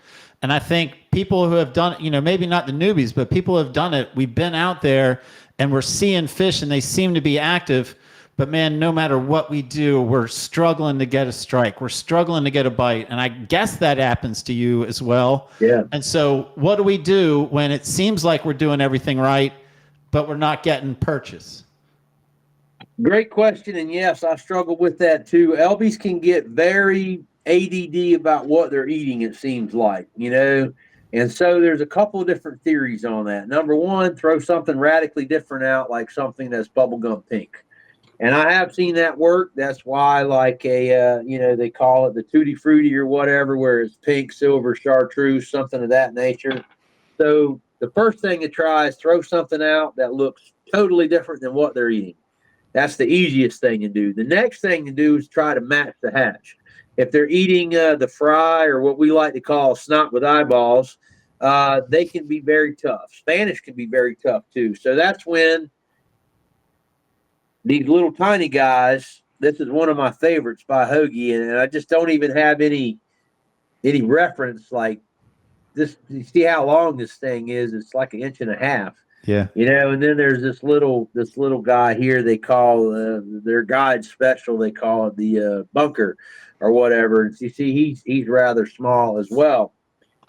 And I think people who have done it, maybe not the newbies, but people who have done it, we've been out there and we're seeing fish and they seem to be active. But man, no matter what we do, we're struggling to get a strike. We're struggling to get a bite. And I guess that happens to you as well. Yeah. And so what do we do when it seems like we're doing everything right, but we're not getting purchase? Great question. And yes, I struggle with that too. Elbies can get very ADD about what they're eating, it seems like, And so there's a couple of different theories on that. Number one, throw something radically different out, like something that's bubblegum pink. And I have seen that work. That's why, like they call it the Tutti Frutti or whatever, where it's pink, silver, chartreuse, something of that nature. So the first thing to try is throw something out that looks totally different than what they're eating. That's the easiest thing to do. The next thing to do is try to match the hatch. If they're eating the fry, or what we like to call snot with eyeballs, they can be very tough. Spanish can be very tough too. So that's when these little tiny guys. This is one of my favorites by Hoagie, and I just don't even have any reference like this. You see how long this thing is? It's like an inch and a half. Yeah. And then there's this little guy here. They call their guide special. They call it the bunker or whatever. And you see, he's rather small as well.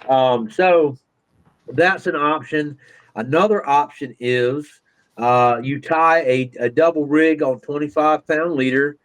So that's an option. Another option is you tie a double rig on 25-pound leader.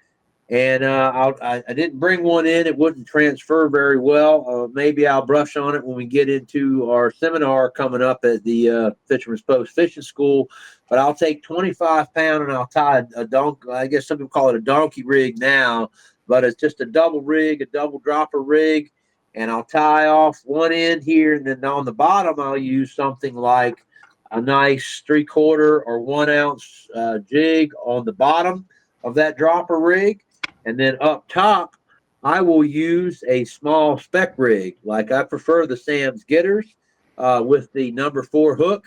And I didn't bring one in. It wouldn't transfer very well. Maybe I'll brush on it when we get into our seminar coming up at the Fisherman's Post Fishing School. But I'll take 25-pound and I'll tie a donkey. I guess some people call it a donkey rig now, but it's just a double rig, a double dropper rig. And I'll tie off one end here, and then on the bottom I'll use something like a nice 3/4 or 1 ounce jig on the bottom of that dropper rig. And then up top, I will use a small spec rig. Like I prefer the Sam's Getters with the number 4 hook.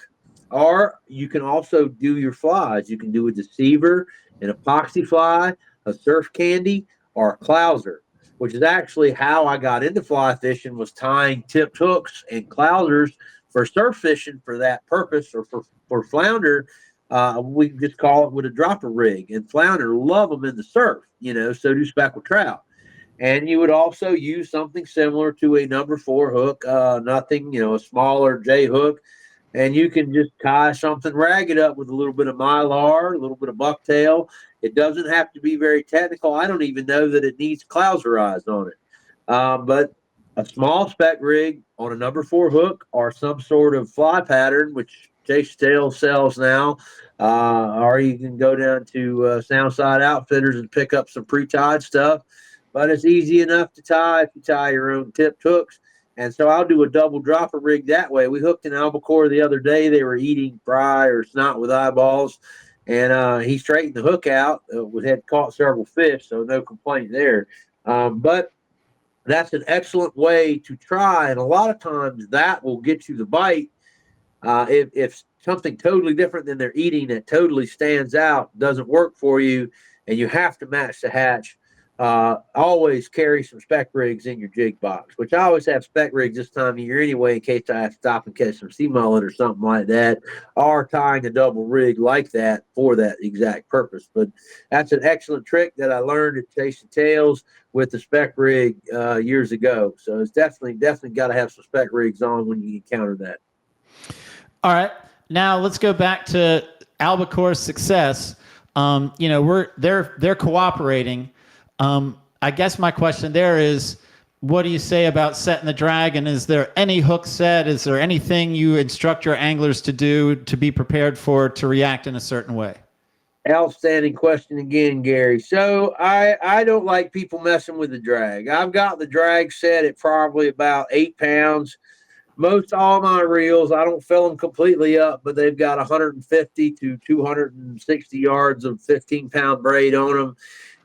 Or you can also do your flies. You can do a deceiver, an epoxy fly, a surf candy, or a clouser, which is actually how I got into fly fishing, was tying tipped hooks and clousers for surf fishing for that purpose, or for flounder. We just call it with a dropper rig, and flounder love them in the surf, so do speckled trout. And you would also use something similar to a number 4 hook, nothing, a smaller J hook, and you can just tie something ragged up with a little bit of mylar, a little bit of bucktail. It doesn't have to be very technical. I don't even know that it needs clouserized on it. But a small spec rig on a number 4 hook, or some sort of fly pattern, which Chase Tail sells now, or you can go down to Soundside Outfitters and pick up some pre-tied stuff. But it's easy enough to tie if you tie your own tipped hooks. And so I'll do a double dropper rig that way. We hooked an albacore the other day. They were eating fry or snot with eyeballs, and he straightened the hook out. We had caught several fish, so no complaint there. But that's an excellent way to try, and a lot of times that will get you the bite. If something totally different than they're eating that totally stands out doesn't work for you, and you have to match the hatch, always carry some spec rigs in your jig box, which I always have spec rigs this time of year anyway, in case I have to stop and catch some sea mullet or something like that, or tying a double rig like that for that exact purpose. But that's an excellent trick that I learned at Chasing Tails with the spec rig years ago. So it's definitely got to have some spec rigs on when you encounter that. All right. Now let's go back to Albacore's success. They're cooperating. I guess my question there is, what do you say about setting the drag? And is there any hook set? Is there anything you instruct your anglers to do to be prepared to react in a certain way? Outstanding question again, Gary. So I don't like people messing with the drag. I've got the drag set at probably about 8 pounds. Most all my reels, I don't fill them completely up, but they've got 150 to 260 yards of 15-pound braid on them.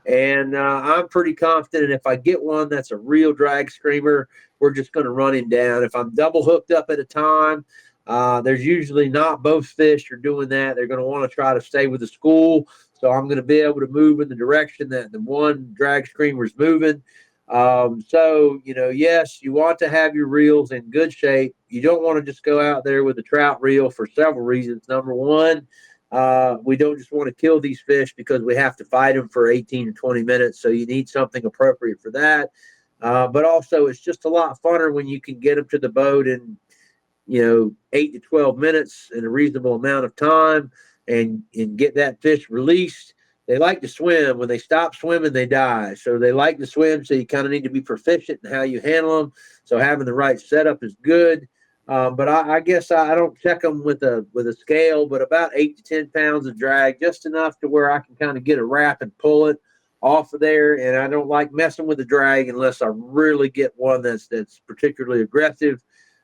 And I'm pretty confident if I get one that's a real drag screamer, we're just going to run him down. If I'm double hooked up at a time, there's usually not both fish are doing that. They're going to want to try to stay with the school. So I'm going to be able to move in the direction that the one drag screamer is moving. Yes, you want to have your reels in good shape. You don't want to just go out there with a trout reel for several reasons. Number one, we don't just want to kill these fish because we have to fight them for 18 to 20 minutes. So you need something appropriate for that. But also it's just a lot funner when you can get them to the boat in, 8 to 12 minutes in a reasonable amount of time and get that fish released. They like to swim. When they stop swimming, they die. So they like to swim. So you kind of need to be proficient in how you handle them. So having the right setup is good. But I guess I don't check them with a scale, but about 8 to 10 pounds of drag, just enough to where I can kind of get a wrap and pull it off of there. And I don't like messing with the drag unless I really get one that's particularly aggressive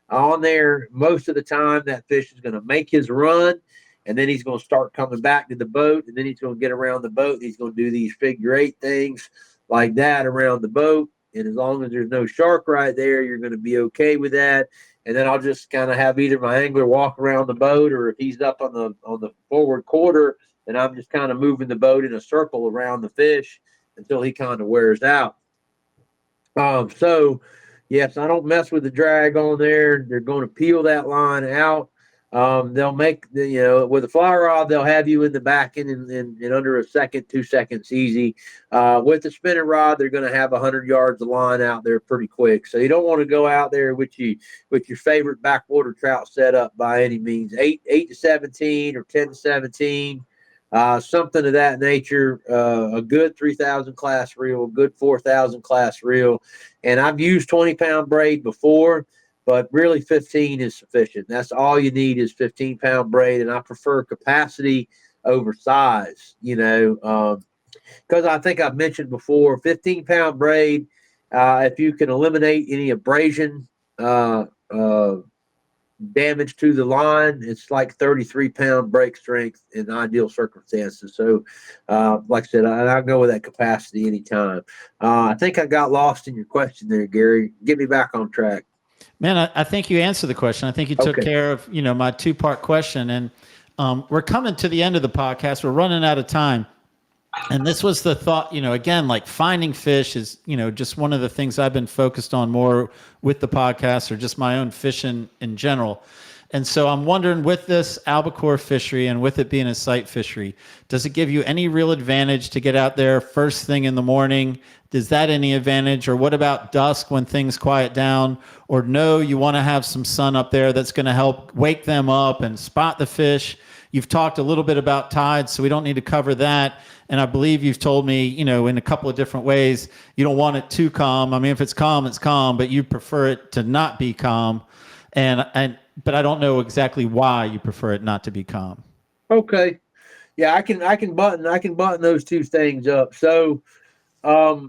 on there. Most of the time, that fish is going to make his run, and then he's going to start coming back to the boat, and then he's going to get around the boat, and he's going to do these figure 8 things like that around the boat. And as long as there's no shark right there, you're going to be okay with that. and then I'll just kind of have either my angler walk around the boat, or if he's up on the forward quarter, then I'm just kind of moving the boat in a circle around the fish until he kind of wears out. So yes, I don't mess with the drag on there. They're going to peel that line out. They'll make with a fly rod, they'll have you in the back end in under a second, 2 seconds easy. With the spinning rod, they're going to have 100 yards of line out there pretty quick. So you don't want to go out there with your favorite backwater trout setup by any means. 8 to 17 or 10 to 17. Something of that nature, a good 3,000 class reel, a good 4,000 class reel. And I've used 20-pound braid before, but really 15 is sufficient. That's all you need is 15-pound braid. And I prefer capacity over size, because I think I've mentioned before, 15-pound braid, if you can eliminate any abrasion, damage to the line, it's like 33-pound break strength in ideal circumstances. So, like I said, I go with that capacity anytime. I think I got lost in your question there, Gary. Get me back on track. Man, I think you answered the question. I think you took care of, my 2-part question. And we're coming to the end of the podcast. We're running out of time. And this was the thought, again, like finding fish is, just one of the things I've been focused on more with the podcast or just my own fishing in general. And so I'm wondering, with this albacore fishery and with it being a sight fishery, does it give you any real advantage to get out there first thing in the morning? Does that any advantage? Or what about dusk when things quiet down? Or no, you want to have some sun up there that's going to help wake them up and spot the fish? You've talked a little bit about tides, so we don't need to cover that. And I believe you've told me, in a couple of different ways, you don't want it too calm. I mean, if it's calm, it's calm, but you prefer it to not be calm. But I don't know exactly why you prefer it not to be calm. Okay. Yeah, I can button those two things up. So, as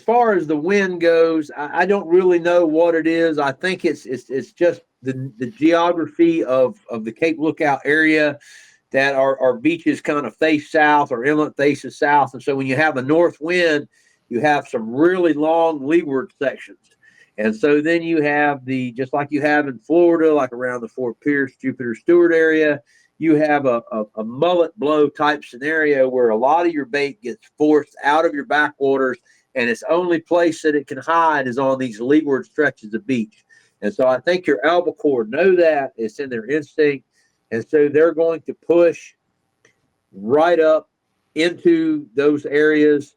far as the wind goes, I don't really know what it is. I think it's just the geography of the Cape Lookout area, that our beaches kind of face south, or inlet faces south. And so when you have a north wind, you have some really long leeward sections. And so then you have just like you have in Florida, like around the Fort Pierce, Jupiter Stewart area, you have a mullet blow type scenario where a lot of your bait gets forced out of your backwaters, and its only place that it can hide is on these leeward stretches of beach. And so I think your albacore know that. It's in their instinct. And so they're going to push right up into those areas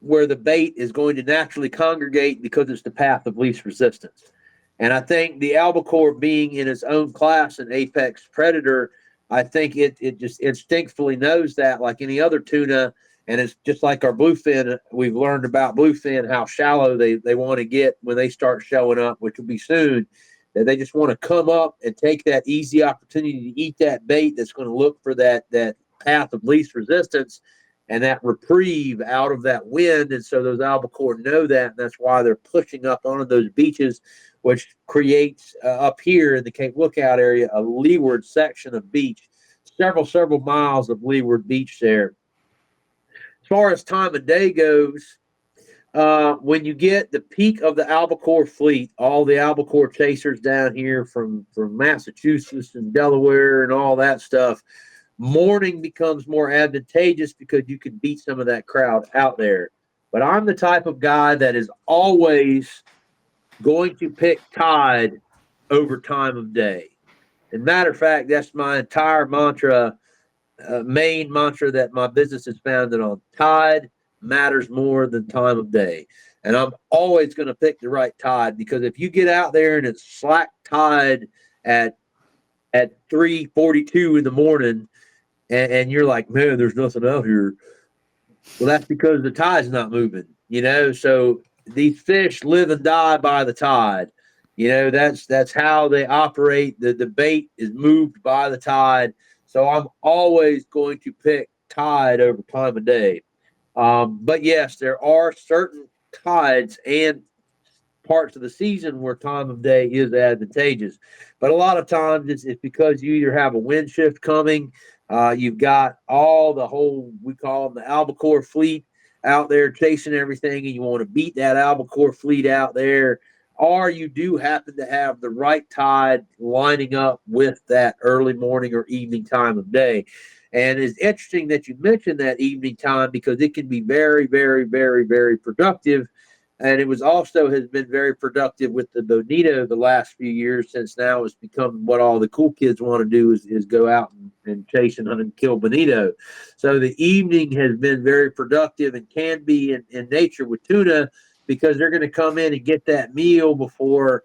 where the bait is going to naturally congregate, because it's the path of least resistance. And I think the albacore, being in its own class an apex predator, I think it just instinctively knows that, like any other tuna. And it's just like our bluefin. We've learned about bluefin, how shallow they want to get when they start showing up, which will be soon. That they just want to come up and take that easy opportunity to eat that bait that's going to look for that path of least resistance and that reprieve out of that wind. And so those albacore know that, and that's why they're pushing up onto those beaches, which creates up here in the Cape Lookout area a leeward section of beach, several miles of leeward beach there. As far as time of day goes, when you get the peak of the albacore fleet, all the albacore chasers down here from Massachusetts and Delaware and all that stuff, morning becomes more advantageous because you can beat some of that crowd out there. But I'm the type of guy that is always going to pick tide over time of day. And matter of fact, that's my entire mantra, main mantra that my business is founded on. Tide matters more than time of day. And I'm always going to pick the right tide, because if you get out there and it's slack tide at 3:42 in the morning, and you're like, man, there's nothing out here. Well, that's because the tide's not moving, So these fish live and die by the tide. That's how they operate. The bait is moved by the tide. So I'm always going to pick tide over time of day. But yes, there are certain tides and parts of the season where time of day is advantageous. But a lot of times it's because you either have a wind shift coming, you've got we call them the albacore fleet out there chasing everything and you want to beat that albacore fleet out there, or you do happen to have the right tide lining up with that early morning or evening time of day. And it's interesting that you mentioned that evening time because it can be very, very, very, very productive. And it was also has been very productive with the bonito the last few years, since now it's become what all the cool kids want to do is go out and chase and hunt and kill bonito. So the evening has been very productive and can be in nature with tuna, because they're going to come in and get that meal before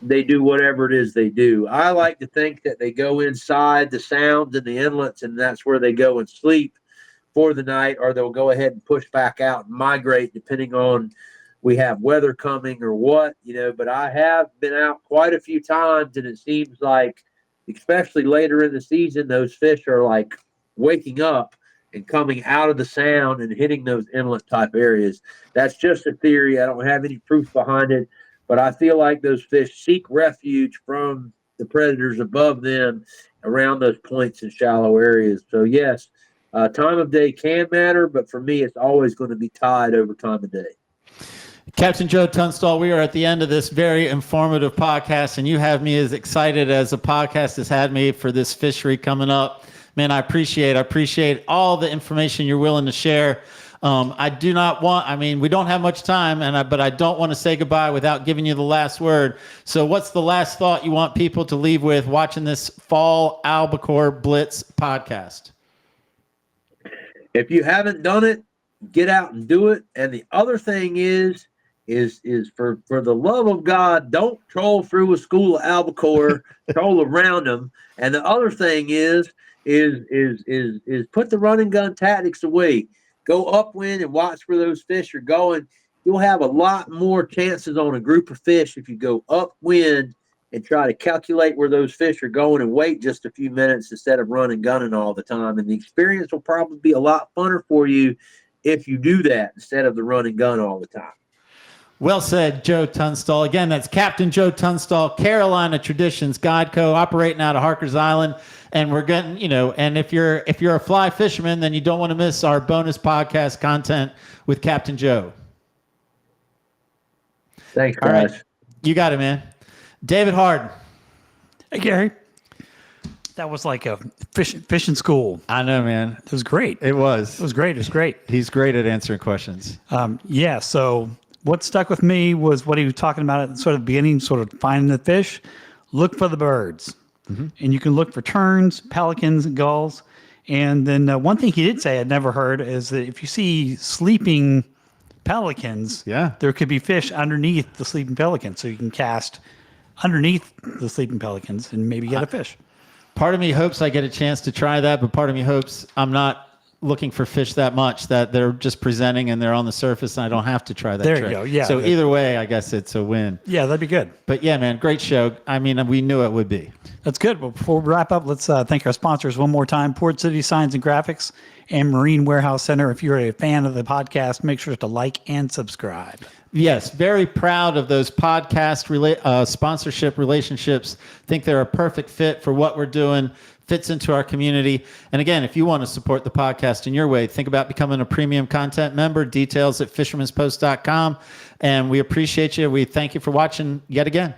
they do whatever it is they do. I like to think that they go inside the sounds and the inlets, and that's where they go and sleep for the night, or they'll go ahead and push back out and migrate depending on we have weather coming or what, but I have been out quite a few times, and it seems like, especially later in the season, those fish are like waking up and coming out of the sound and hitting those inlet type areas. That's just a theory. I don't have any proof behind it, but I feel like those fish seek refuge from the predators above them around those points in shallow areas. So yes, time of day can matter, but for me, it's always going to be tide over time of day. Captain Joe Tunstall, we are at the end of this very informative podcast, and you have me as excited as a podcast has had me for this fishery coming up. Man, I appreciate all the information you're willing to share. I do not want, we don't have much time, but I don't want to say goodbye without giving you the last word. So what's the last thought you want people to leave with watching this Fall Albacore Blitz podcast? If you haven't done it, get out and do it. And the other thing is for the love of God, don't troll through a school of albacore, troll around them. And the other thing is put the run and gun tactics away. Go upwind and watch where those fish are going. You'll have a lot more chances on a group of fish if you go upwind and try to calculate where those fish are going and wait just a few minutes instead of running gunning all the time. And the experience will probably be a lot funner for you if you do that instead of the run and gun all the time. Well said, Joe Tunstall. Again, that's Captain Joe Tunstall, Carolina Traditions Guide Co., operating out of Harker's Island. And we're getting, and if you're a fly fisherman, then you don't want to miss our bonus podcast content with Captain Joe. Thanks, guys. All right. You got it, man. David Harden. Hey, Gary. That was like a fishing school. I know, man. It was great. It was. It was great. It was great. He's great at answering questions. Yeah. So what stuck with me was what he was talking about at sort of the beginning, sort of finding the fish. Look for the birds. Mm-hmm. And you can look for terns, pelicans, and gulls. And then one thing he did say I'd never heard is that if you see sleeping pelicans, there could be fish underneath the sleeping pelicans. So you can cast underneath the sleeping pelicans and maybe get a fish. Part of me hopes I get a chance to try that, but part of me hopes I'm not looking for fish that much, that they're just presenting and they're on the surface and I don't have to try that there trick. You go. Yeah. So either way, I guess it's a win. Yeah, that'd be good. But yeah, man, great show. We knew it would be. That's good. Well, before we wrap up, let's thank our sponsors one more time, Port City Signs and Graphics and Marine Warehouse Center. If you're a fan of the podcast, make sure to like and subscribe. Yes, very proud of those podcast sponsorship relationships. Think they're a perfect fit for what we're doing, fits into our community. And again, if you want to support the podcast in your way, think about becoming a premium content member. Details at fishermanspost.com. And we appreciate you. We thank you for watching yet again.